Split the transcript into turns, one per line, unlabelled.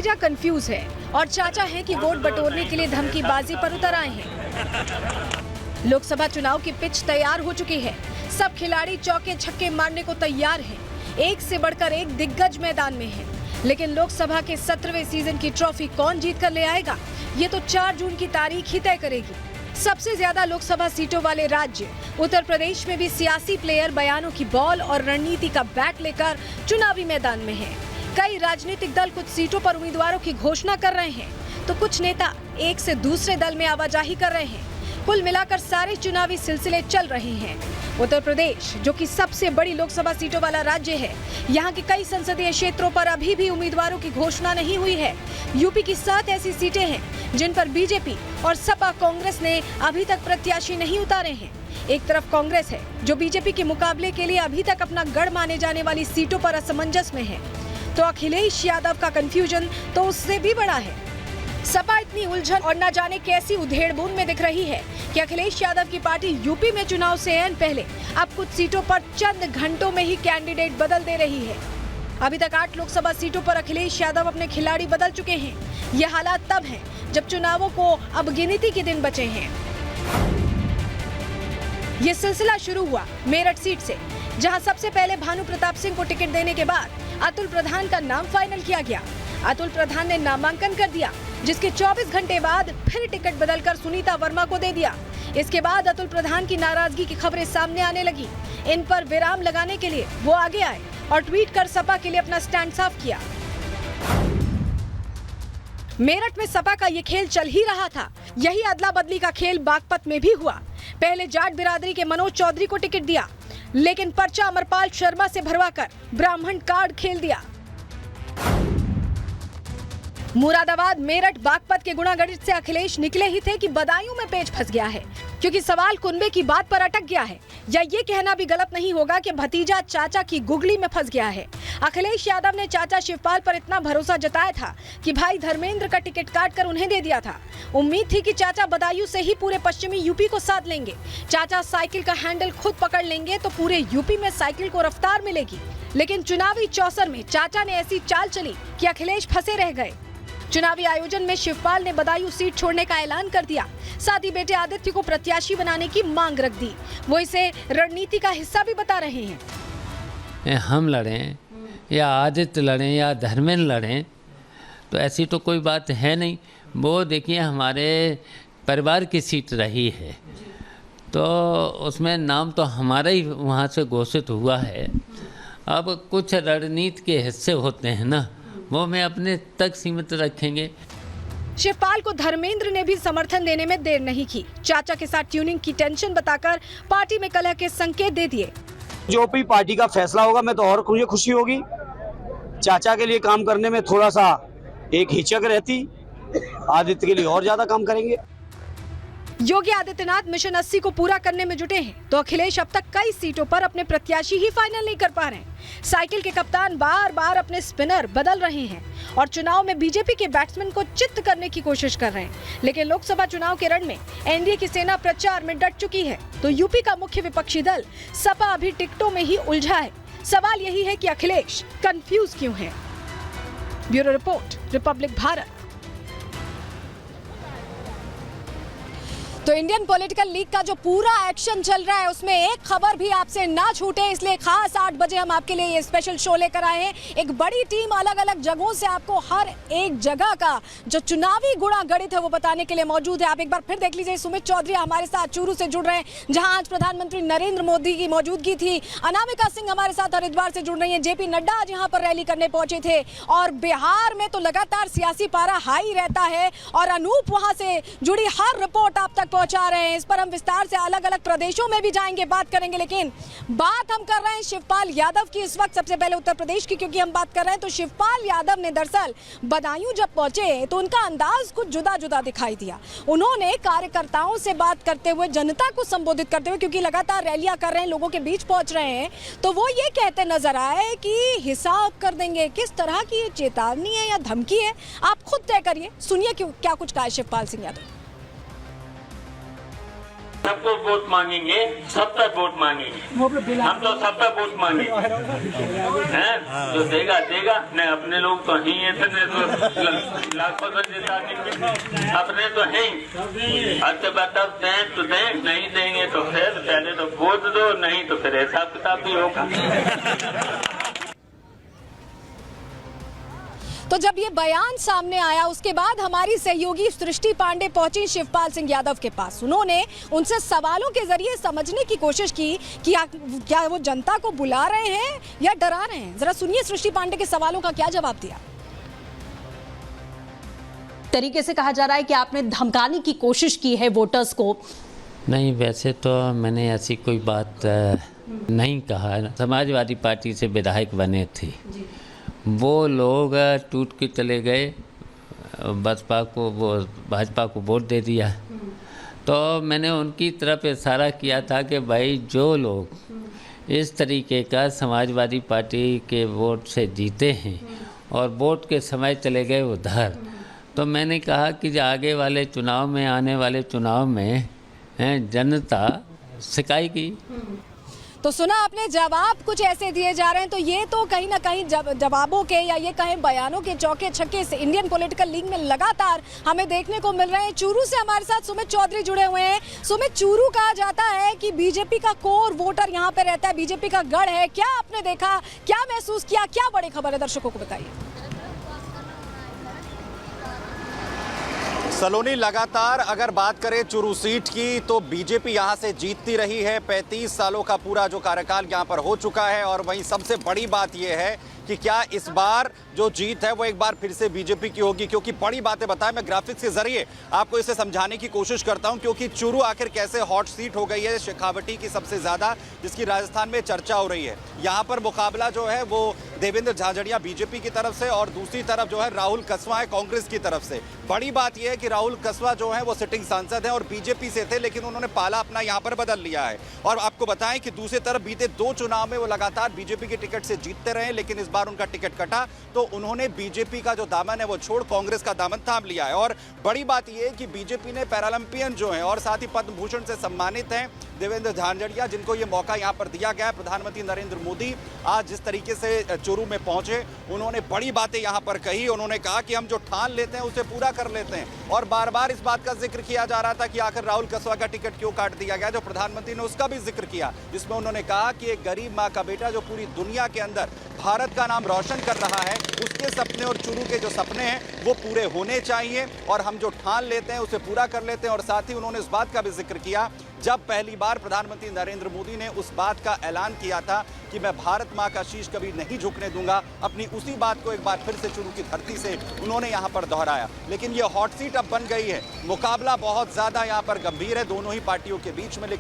भतीजा कंफ्यूज है और चाचा है कि वोट बटोरने के लिए धमकीबाजी पर उतर आए हैं। लोकसभा चुनाव की पिच तैयार हो चुकी है। सब खिलाड़ी चौके छक्के मारने को तैयार हैं। एक से बढ़कर एक दिग्गज मैदान में है। लेकिन लोकसभा के 17वें सीजन की ट्रॉफी कौन जीत कर ले आएगा, ये तो 4 जून की तारीख ही तय करेगी। सबसे ज्यादा लोकसभा सीटों वाले राज्य उत्तर प्रदेश में भी सियासी प्लेयर बयानों की बॉल और रणनीति का बैट लेकर चुनावी मैदान में हैं। कई राजनीतिक दल कुछ सीटों पर उम्मीदवारों की घोषणा कर रहे हैं, तो कुछ नेता एक से दूसरे दल में आवाजाही कर रहे हैं। कुल मिलाकर सारे चुनावी सिलसिले चल रहे हैं। उत्तर प्रदेश, जो कि सबसे बड़ी लोकसभा सीटों वाला राज्य है, यहाँ के कई संसदीय क्षेत्रों पर अभी भी उम्मीदवारों की घोषणा नहीं हुई है। यूपी की 7 ऐसी सीटें हैं जिन पर बीजेपी और सपा कांग्रेस ने अभी तक प्रत्याशी नहीं उतारे हैं। एक तरफ कांग्रेस है जो बीजेपी के मुकाबले के लिए अभी तक अपना गढ़ माने जाने वाली सीटों पर असमंजस में है, तो अखिलेश यादव का कंफ्यूजन तो उससे भी बड़ा है। सपा इतनी उलझन और न जाने कैसी उधेड़-बुन में दिख रही है कि अखिलेश यादव की पार्टी यूपी में चुनाव से ऐन पहले अब कुछ सीटों पर चंद घंटों में ही कैंडिडेट बदल दे रही है। अभी तक 8 लोकसभा सीटों पर अखिलेश यादव अपने खिलाड़ी बदल चुके हैं। ये हालात तब हैं जब चुनावों को अब गिनती के दिन बचे हैं। ये सिलसिला शुरू हुआ मेरठ सीट से, जहां सबसे पहले भानु प्रताप सिंह को टिकट देने के बाद अतुल प्रधान का नाम फाइनल किया गया। अतुल प्रधान ने नामांकन कर दिया, जिसके 24 घंटे बाद फिर टिकट बदलकर सुनीता वर्मा को दे दिया। इसके बाद अतुल प्रधान की नाराजगी की खबरें सामने आने लगी। इन पर विराम लगाने के लिए वो आगे आए और ट्वीट कर सपा के लिए अपना स्टैंड साफ किया। मेरठ में सपा का ये खेल चल ही रहा था। यही अदला बदली का खेल बागपत में भी हुआ। पहले जाट बिरादरी के मनोज चौधरी को टिकट दिया, लेकिन पर्चा अमरपाल शर्मा से भरवाकर ब्राह्मण कार्ड खेल दिया। मुरादाबाद, मेरठ, बागपत के गुणागढ़ से अखिलेश निकले ही थे कि बदायूं में पेच फंस गया है, क्योंकि सवाल कुनबे की बात पर अटक गया है। या ये कहना भी गलत नहीं होगा कि भतीजा चाचा की गुगली में फंस गया है। अखिलेश यादव ने चाचा शिवपाल पर इतना भरोसा जताया था कि भाई धर्मेंद्र का टिकट काट कर उन्हें दे दिया था। उम्मीद थी कि चाचा बदायूं से ही पूरे पश्चिमी यूपी को साथ लेंगे। चाचा साइकिल का हैंडल खुद पकड़ लेंगे तो पूरे यूपी में साइकिल को रफ्तार मिलेगी। लेकिन चुनावी चौसर में चाचा ने ऐसी चाल चली कि अखिलेश फंसे रह गए। चुनावी आयोजन में शिवपाल ने बदायूं सीट छोड़ने का ऐलान कर दिया। साथ ही बेटे आदित्य को प्रत्याशी बनाने की मांग रख दी। वो इसे रणनीति का हिस्सा भी बता रहे हैं।
हम लड़ें या आदित्य लड़ें या धर्मेंद्र लड़ें, तो ऐसी तो कोई बात है नहीं। वो देखिए हमारे परिवार की सीट रही है, तो उसमें नाम तो हमारा ही वहाँ से घोषित हुआ है। अब कुछ रणनीति के हिस्से होते हैं ना, वो मैं अपने तक सीमित रखेंगे।
शिवपाल को धर्मेंद्र ने भी समर्थन देने में देर नहीं की। चाचा के साथ ट्यूनिंग की टेंशन बताकर पार्टी में कलह के संकेत दे दिए।
जो भी पार्टी का फैसला होगा, मैं तो और मुझे खुशी होगी। चाचा के लिए काम करने में थोड़ा सा एक हिचक रहती, आदित्य के लिए और ज्यादा काम करेंगे।
योगी आदित्यनाथ मिशन 80 को पूरा करने में जुटे हैं, तो अखिलेश अब तक कई सीटों पर अपने प्रत्याशी ही फाइनल नहीं कर पा रहे हैं। साइकिल के कप्तान बार बार अपने स्पिनर बदल रहे हैं और चुनाव में बीजेपी के बैट्समैन को चित्त करने की कोशिश कर रहे हैं। लेकिन लोकसभा चुनाव के रण में एनडीए की सेना प्रचार में डट चुकी है, तो यूपी का मुख्य विपक्षी दल सपा अभी टिकटों में ही उलझा है। सवाल यही है कि अखिलेश कंफ्यूज क्यों है। Bureau report, Republic Bharat. तो इंडियन पॉलिटिकल लीग का जो पूरा एक्शन चल रहा है, उसमें एक खबर भी आपसे ना छूटे, इसलिए खास 8 बजे हम आपके लिए ये स्पेशल शो लेकर आए हैं। एक बड़ी टीम अलग अलग जगहों से आपको हर एक जगह का जो चुनावी गुणा गणित है वो बताने के लिए मौजूद है। आप एक बार फिर देख लीजिए, सुमित चौधरी हमारे साथ चूरू से जुड़ रहे हैं, जहां आज प्रधानमंत्री नरेंद्र मोदी की मौजूदगी थी। अनामिका सिंह हमारे साथ हरिद्वार से जुड़ रही है। जेपी नड्डा आज यहाँ पर रैली करने पहुंचे थे। और बिहार में तो लगातार सियासी पारा हाई रहता है और अनूप वहां से जुड़ी हर रिपोर्ट आप तक पहुंचा रहे हैं। इस पर हम विस्तार से अलग अलग प्रदेशों में भी जाएंगे, बात करेंगे। लेकिन बात हम कर रहे हैं शिवपाल यादव की इस वक्त, सबसे पहले उत्तर प्रदेश की क्योंकि हम बात कर रहे हैं। तो शिवपाल यादव ने दरअसल बदायूं जब पहुंचे तो उनका अंदाज कुछ जुदा जुदा दिखाई दिया। उन्होंने कार्यकर्ताओं से बात करते हुए, जनता को संबोधित करते हुए, क्योंकि लगातार रैलियां कर रहे हैं, लोगों के बीच पहुंच रहे हैं, तो वो ये कहते नजर आए कि हिसाब कर देंगे। किस तरह की ये चेतावनी है या धमकी है, आप खुद तय करिए। सुनिए क्या कुछ कहा शिवपाल सिंह यादव।
सबको वोट मांगेंगे, सब तक वोट मांगेंगे, हम तो सब तक वोट मांगेंगे हैं, जो देगा देगा, नहीं अपने लोग तो हैं, इतने तो लाखों से देता नहीं, अपने तो हैं, अच्छा तब दें तो दें, नहीं देंगे तो फिर पहले तो वोट दो, नहीं तो फिर हिसाब किताब भी होगा।
तो जब ये बयान सामने आया उसके बाद हमारी सहयोगी सृष्टि पांडे पहुंची शिवपाल सिंह यादव के पास। उन्होंने उनसे सवालों के जरिए समझने की कोशिश की कि क्या वो जनता को बुला रहे हैं या डरा रहे हैं। जरा सुनिए सृष्टि पांडे के सवालों का क्या जवाब दिया। तरीके से कहा जा रहा है कि आपने धमकाने की कोशिश की है वोटर्स को।
नहीं, वैसे तो मैंने ऐसी कोई बात नहीं कहा। समाजवादी पार्टी से विधायक बने थे, वो लोग टूट के चले गए, भाजपा को वोट दे दिया। तो मैंने उनकी तरफ इशारा किया था कि भाई जो लोग इस तरीके का समाजवादी पार्टी के वोट से जीते हैं और वोट के समय चले गए उधर, तो मैंने कहा कि जो आगे वाले चुनाव में, आने वाले चुनाव में जनता सिकाएगी।
तो सुना आपने, जवाब कुछ ऐसे दिए जा रहे हैं। तो ये तो कहीं ना कहीं जवाबों के या ये कहें बयानों के चौके छक्के से इंडियन पॉलिटिकल लीग में लगातार हमें देखने को मिल रहे हैं। चूरू से हमारे साथ सुमित चौधरी जुड़े हुए हैं। सुमित, चूरू कहा जाता है कि बीजेपी का कोर वोटर यहाँ पे रहता है, बीजेपी का गढ़ है। क्या आपने देखा, क्या महसूस किया, क्या बड़ी खबर है, दर्शकों को बताइए।
सलोनी, लगातार अगर बात करें चूरू सीट की तो बीजेपी यहां से जीतती रही है। 35 सालों का पूरा जो कार्यकाल यहां पर हो चुका है। और वहीं सबसे बड़ी बात यह है कि क्या इस बार जो जीत है वो एक बार फिर से बीजेपी की होगी, क्योंकि बड़ी बातें बताएं, मैं ग्राफिक्स के जरिए आपको इसे समझाने की कोशिश करता हूं। क्योंकि चूरू आखिर कैसे हॉट सीट हो गई है, शेखावटी की सबसे ज्यादा, जिसकी राजस्थान में चर्चा हो रही है। यहां पर मुकाबला जो है वो देवेंद्र झाझड़िया बीजेपी की तरफ से और दूसरी तरफ जो है राहुल कसवा है कांग्रेस की तरफ से। बड़ी बात यह है कि राहुल कसवा जो है वो सिटिंग सांसद है और बीजेपी से थे, लेकिन उन्होंने पाला अपना यहां पर बदल लिया है। और आपको बताएं कि दूसरी तरफ बीते 2 चुनाव में वो लगातार बीजेपी के टिकट से जीतते रहे, लेकिन इस बार उनका टिकट कटा तो उन्होंने बीजेपी का जो दामन है वो छोड़ कांग्रेस का दामन थाम लिया है। और बड़ी बात यह है कि बीजेपी ने पैरालंपियन जो है और साथ ही पद्म भूषण से सम्मानित हैं देवेंद्र झाझड़िया, जिनको ये मौका यहाँ पर दिया गया है। प्रधानमंत्री नरेंद्र मोदी आज जिस तरीके से चूरू में पहुंचे, उन्होंने बड़ी बातें यहाँ पर कही। उन्होंने कहा कि हम जो ठान लेते हैं उसे पूरा कर लेते हैं। और बार बार इस बात का जिक्र किया जा रहा था कि आखिर राहुल कसवा का टिकट क्यों काट दिया गया, जो प्रधानमंत्री ने उसका भी जिक्र किया, जिसमें उन्होंने कहा कि एक गरीब माँ का बेटा जो पूरी दुनिया के अंदर भारत का नाम रोशन कर रहा है, उसके सपने और चूरू के जो सपने हैं वो पूरे होने चाहिए और हम जो ठान लेते हैं उसे पूरा कर लेते हैं। और साथ ही उन्होंने इस बात का भी जिक्र किया, जब पहली बार प्रधानमंत्री नरेंद्र मोदी ने उस बात का ऐलान किया था कि मैं भारत मां का शीश कभी नहीं झुकने दूंगा, अपनी उसी बात को एक बार फिर से चूरू की धरती से उन्होंने यहां पर दोहराया। लेकिन ये हॉट सीट अब बन गई है, मुकाबला बहुत ज्यादा यहां पर गंभीर है दोनों ही पार्टियों के बीच में। लेकिन